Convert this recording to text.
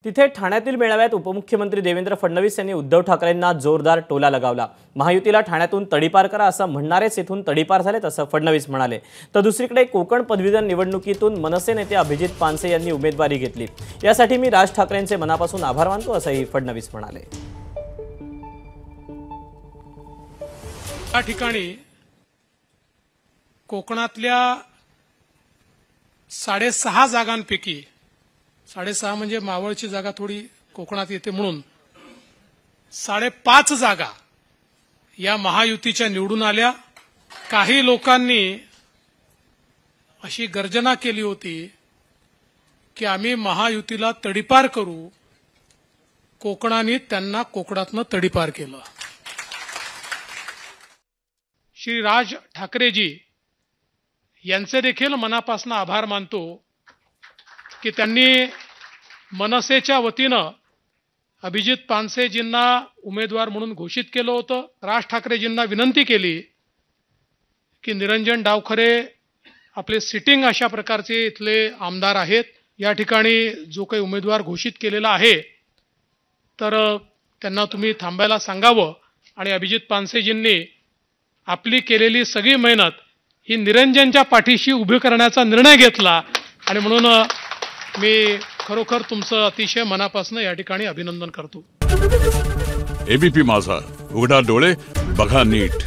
तिथे ठाण्यातील मेळाव्यात उपमुख्यमंत्री देवेंद्र फडणवीस यांनी उद्धव ठाकरेंना जोरदार टोला लगावला। महायुतीला ठाण्यातून तडीपार करा असं म्हणणारेच इथून तडीपार झालेत असं फडणवीस म्हणाले। तर दुसरीकडे कोकण पदवीधर निवडणुकीतून मनसे नेते अभिजित पानसे यांनी उमेदवारी घेतली। यासाठी मी राज ठाकरेंचे मनापासून आभार मानतो असंही फडणवीस म्हणाले। या ठिकाणी कोकणातल्या 6.5 जागांपैकी 6.5 म्हणजे मावळची जागा थोडी कोकणात येते म्हणून 5.5 जागा या महायुतीच्या निवडून आल्या। काही लोकांनी अशी गर्जना केली होती की आम्ही महायुतीला तडीपार करू, कोकणाने त्यांना कोकणातनं तडीपार केलं। श्री राज ठाकरेजी यांचे देखील मनापासून आभार मानतो की त्यांनी मनसेच्या वतीनं अभिजित पानसेजींना उमेदवार म्हणून घोषित केलं होतं। राज ठाकरेजींना विनंती केली की निरंजन डावखरे आपले सिटिंग अशा प्रकारचे इथले आमदार आहेत, या ठिकाणी जो काही उमेदवार घोषित केलेला आहे तर त्यांना तुम्ही थांबायला सांगावं। आणि अभिजित पानसेजींनी आपली केलेली सगळी मेहनत ही निरंजनच्या पाठीशी उभी करण्याचा निर्णय घेतला आणि म्हणून मी खरोखर तुमचं अतिशय मनापासून या ठिकाणी अभिनंदन करतो। एबीपी माझा, उघडा डोळे बघा नीट।